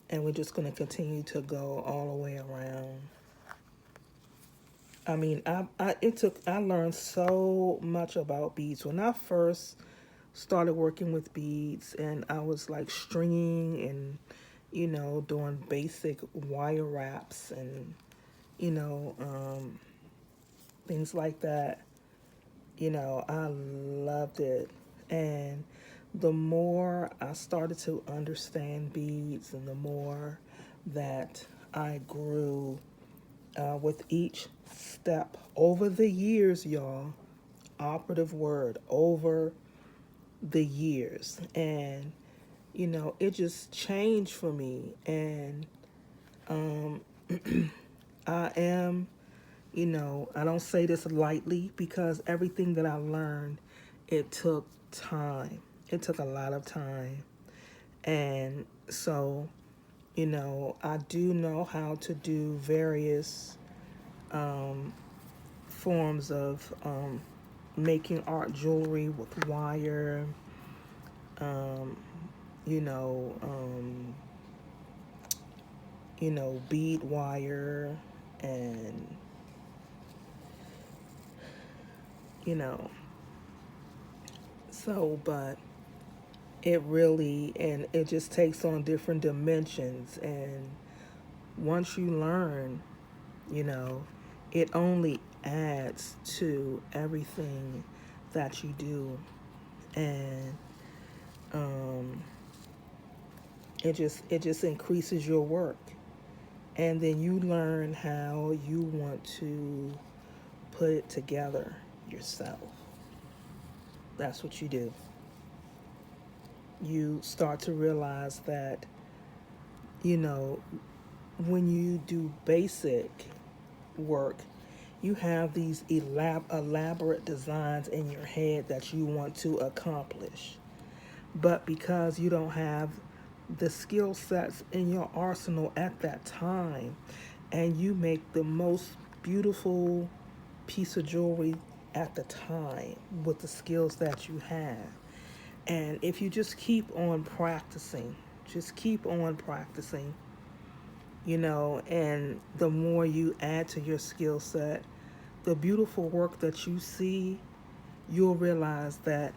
and we're just going to continue to go all the way around. I mean, I learned so much about beads when I first started working with beads, and I was like stringing and doing basic wire wraps and things like that. I loved it. And the more I started to understand beads and the more that I grew with each step over the years, y'all, operative word, over the years. And, it just changed for me. And I am, I don't say this lightly because everything that I learned, it took time. It took a lot of time. And so, I do know how to do various forms of making art jewelry with wire, um, you know, um, bead wire, and you know, but it really, and it just takes on different dimensions. And once you learn, you know, it only adds to everything that you do. And it just increases your work. And then you learn how you want to put it together yourself. That's what you do. You start to realize that, you know, when you do basic work, you have these elaborate designs in your head that you want to accomplish. But because you don't have the skill sets in your arsenal at that time, and you make the most beautiful piece of jewelry at the time with the skills that you have. And if you just keep on practicing, and the more you add to your skill set, the beautiful work that you see, you'll realize that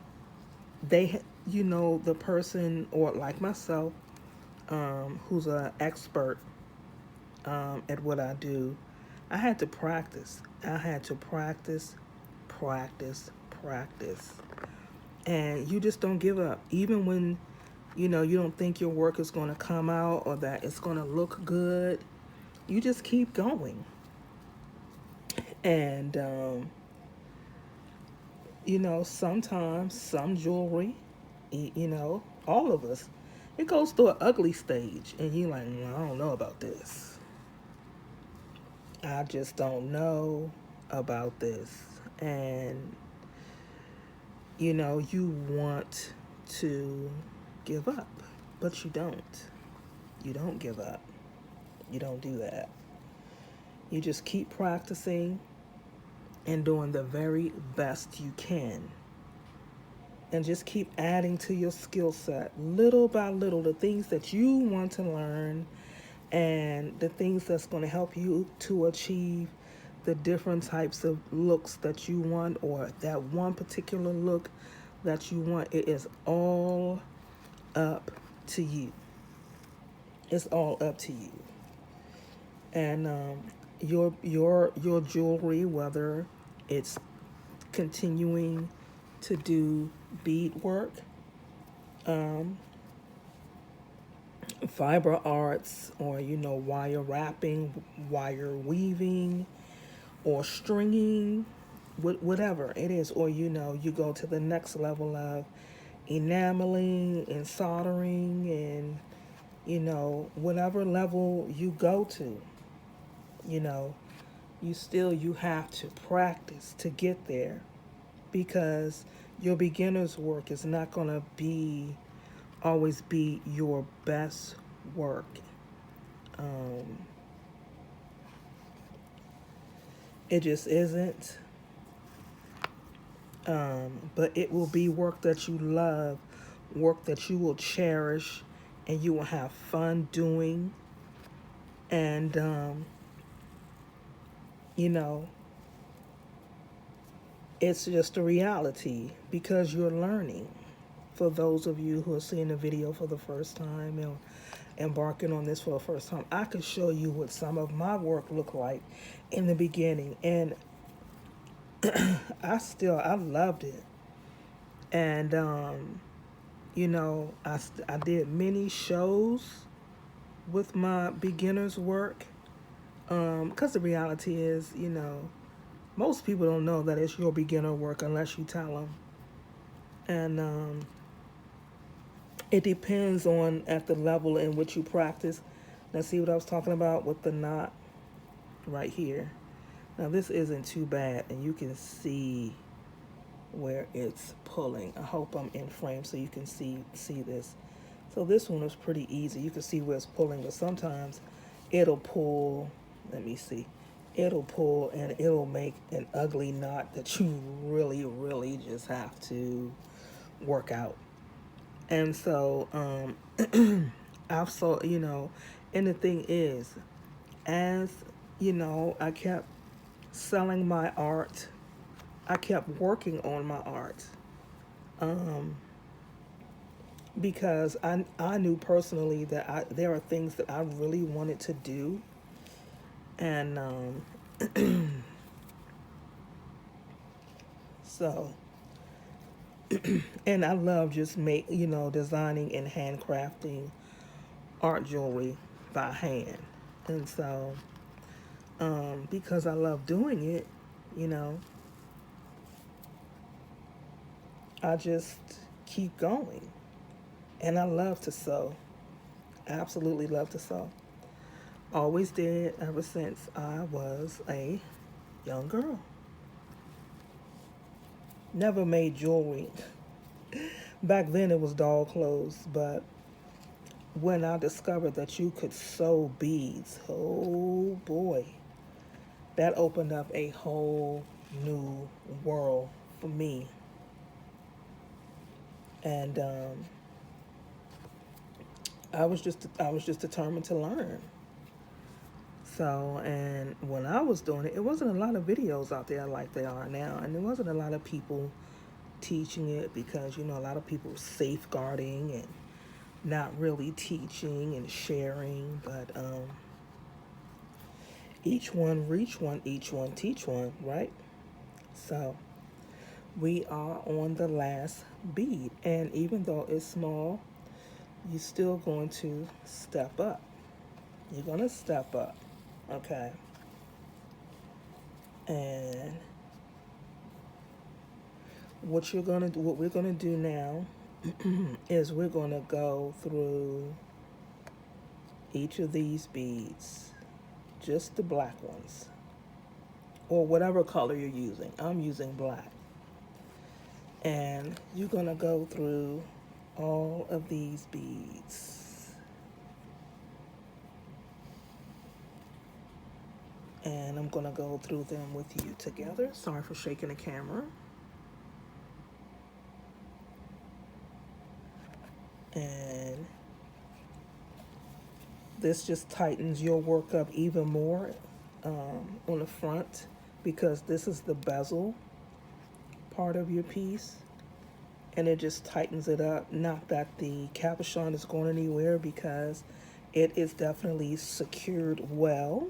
the person, or like myself, who's an expert at what I do, I had to practice. I had to practice, practice, practice. And you just don't give up. Even when, you don't think your work is going to come out or that it's going to look good, you just keep going. And, sometimes some jewelry, all of us, It goes through an ugly stage, and you're like, "Mm, I don't know about this. I just don't know about this." And you want to give up, but you don't. You don't give up. You don't do that. You just keep practicing and doing the very best you can. And just keep adding to your skill set little by little, the things that you want to learn and the things that's going to help you to achieve the different types of looks that you want, or that one particular look that you want. It is all up to you. It's all up to you. And your jewelry, whether it's continuing to do bead work, um, fiber arts, or wire wrapping, wire weaving, or stringing, whatever it is, or you go to the next level of enameling and soldering, and whatever level you go to, you know you have to practice to get there, because your beginner's work is not going to always be your best work. um, it just isn't. But it will be work that you love, work that you will cherish, and you will have fun doing. And you know it's just a reality, because you're learning. For those of you who are seeing the video for the first time and embarking on this for the first time, I could show you what some of my work looked like in the beginning, and I loved it. And I did many shows with my beginner's work, because the reality is, most people don't know that it's your beginner work unless you tell them. And it depends on at the level in which you practice. Now, see what I was talking about with the knot right here? Now, this isn't too bad, and you can see where it's pulling. I hope I'm in frame so you can see this. So this one was pretty easy. You can see where it's pulling, but sometimes it'll pull. Let me see. It'll pull and it'll make an ugly knot that you really, really just have to work out. And so, I've saw, and the thing is, as I kept selling my art, I kept working on my art, because I knew personally that there are things that I really wanted to do, and so, and I love just designing and handcrafting art jewelry by hand. And so, because I love doing it, you know, I just keep going. And I love to sew. Absolutely love to sew. Always did, ever since I was a young girl. Never made jewelry. Back then it was doll clothes, but when I discovered that you could sew beads, oh boy, that opened up a whole new world for me. And I was just determined to learn. So, and when I was doing it, it wasn't a lot of videos out there like they are now, and there wasn't a lot of people teaching it, because a lot of people were safeguarding and not really teaching and sharing. But each one reach one, each one teach one, right? So we are on the last bead, and even though it's small, you're still going to step up. You're going to step up, okay? And what we're going to do now is we're going to go through each of these beads, just the black ones, or whatever color you're using. I'm using black. And you're going to go through all of these beads. And I'm going to go through them with you together. Sorry for shaking the camera. And this just tightens your work up even more on the front, because this is the bezel part of your piece, and it just tightens it up. Not that the cabochon is going anywhere, because it is definitely secured well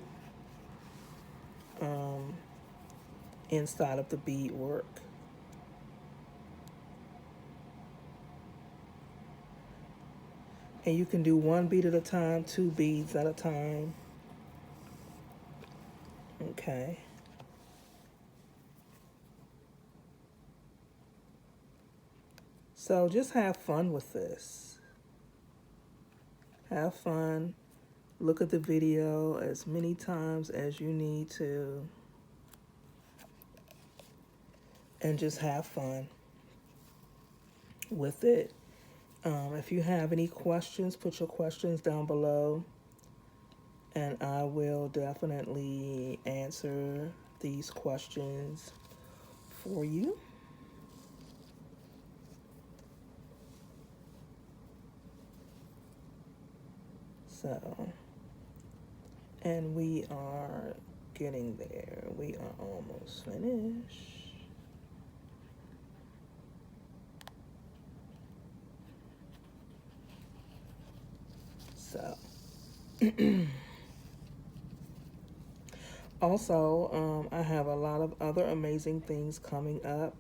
inside of the beadwork. And you can do one bead at a time, 2 beads at a time. Okay. So just have fun with this. Have fun. Look at the video as many times as you need to. And just have fun with it. If you have any questions, put your questions down below, and I will definitely answer these questions for you. So, and we are getting there. We are almost finished. So, also, I have a lot of other amazing things coming up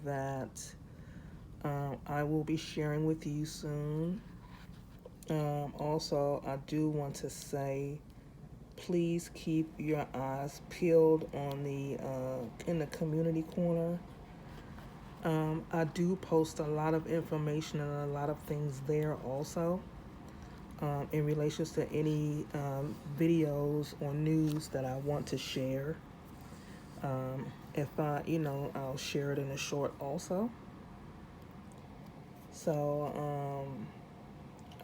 that I will be sharing with you soon. Also, I do want to say, please keep your eyes peeled on the in the community corner. I do post a lot of information and a lot of things there also, in relation to any videos or news that I want to share. If I'll share it in a short also. So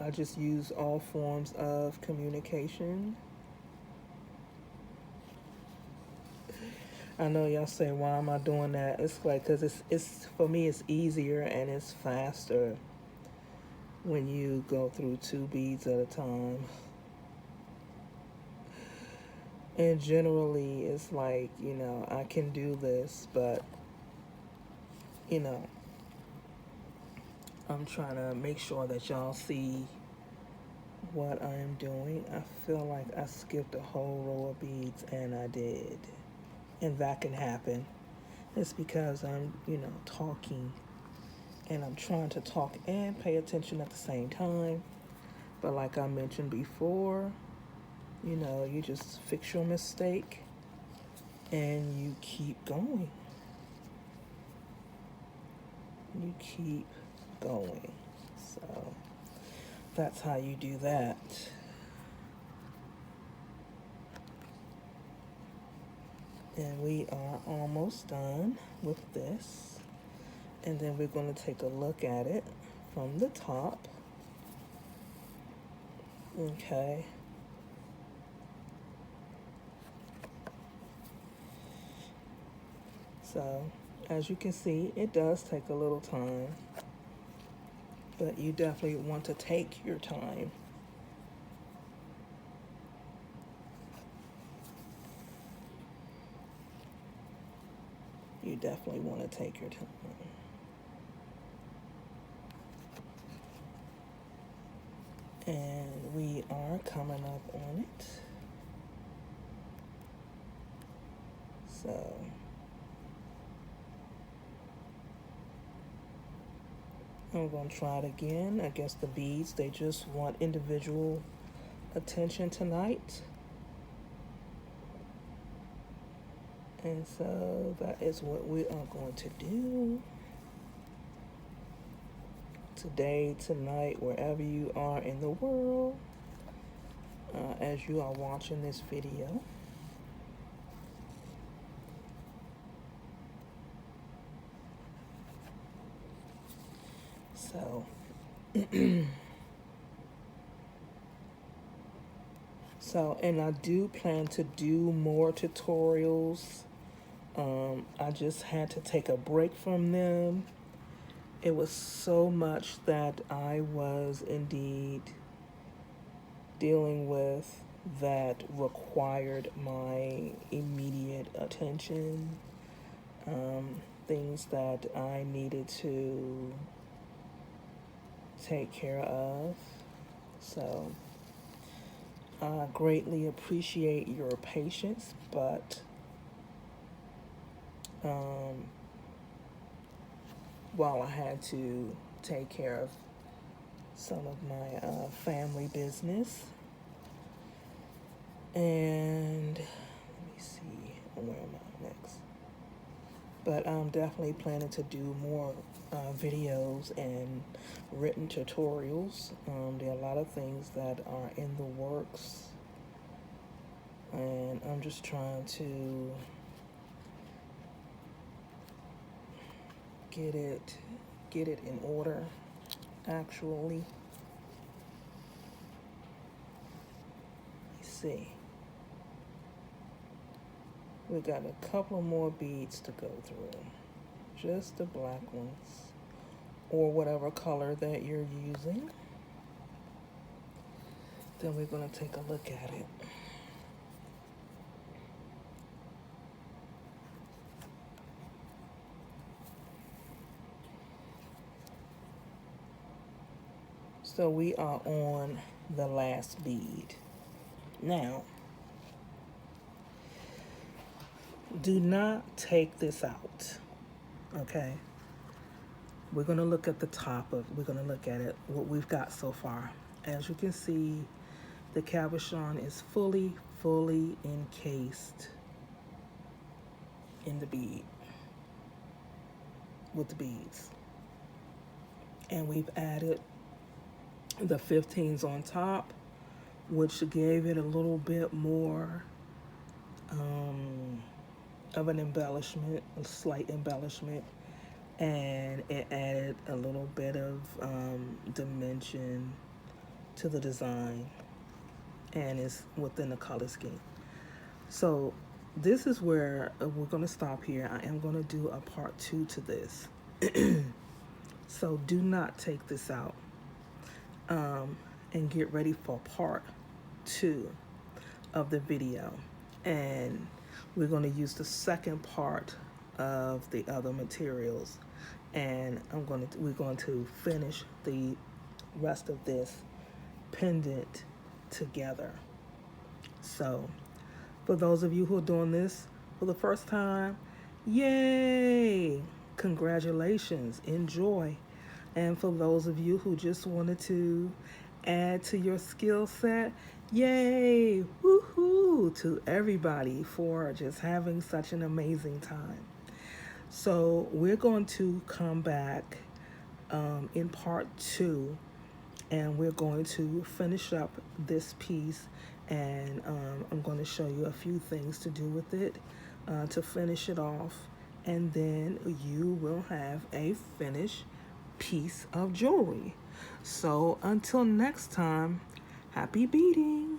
I just use all forms of communication. I know y'all say, why am I doing that? It's like, because it's for me, it's easier and it's faster when you go through 2 beads at a time. And generally, it's like, I can do this, but, I'm trying to make sure that y'all see what I'm doing. I feel like I skipped a whole row of beads, and I did. And that can happen. It's because I'm, talking, and I'm trying to talk and pay attention at the same time. But like I mentioned before, you just fix your mistake and you keep going. You keep going. So that's how you do that. And we are almost done with this. And then we're going to take a look at it from the top. Okay. So, as you can see, it does take a little time. But you definitely want to take your time. You definitely want to take your time. And we are coming up on it. So I'm going to try it again. I guess the beads, they just want individual attention tonight. And so that is what we are going to do today, tonight, wherever you are in the world, as you are watching this video. So, and I do plan to do more tutorials. I just had to take a break from them. It was so much that I was indeed dealing with that required my immediate attention. Things that I needed to take care of. So I greatly appreciate your patience, but while I had to take care of some of my family business, and let me see, where am I next? But I'm definitely planning to do more videos and written tutorials. There are a lot of things that are in the works, and I'm just trying to get it in order, actually. Let's see. We got a couple more beads to go through. Just the black ones, or whatever color that you're using. Then we're going to take a look at it. So we are on the last bead. Now, do not take this out, okay? We're going to look at the top of, we're going to look at it, what we've got so far. As you can see, the cabochon is fully encased in the bead, with the beads. And we've added the 15s on top, which gave it a little bit more of an embellishment, a slight embellishment, and it added a little bit of dimension to the design, and it's within the color scheme. So this is where we're going to stop here. I am going to do a part 2 to this. So do not take this out, and get ready for part 2 of the video. And we're going to use the second part of the other materials, and we're going to finish the rest of this pendant together. So for those of you who are doing this for the first time, yay! Congratulations, enjoy. And for those of you who just wanted to add to your skill set, yay! Woohoo! To everybody for just having such an amazing time. So we're going to come back in part 2, and we're going to finish up this piece, and I'm going to show you a few things to do with it to finish it off, and then you will have a finished piece of jewelry. So until next time, happy beading.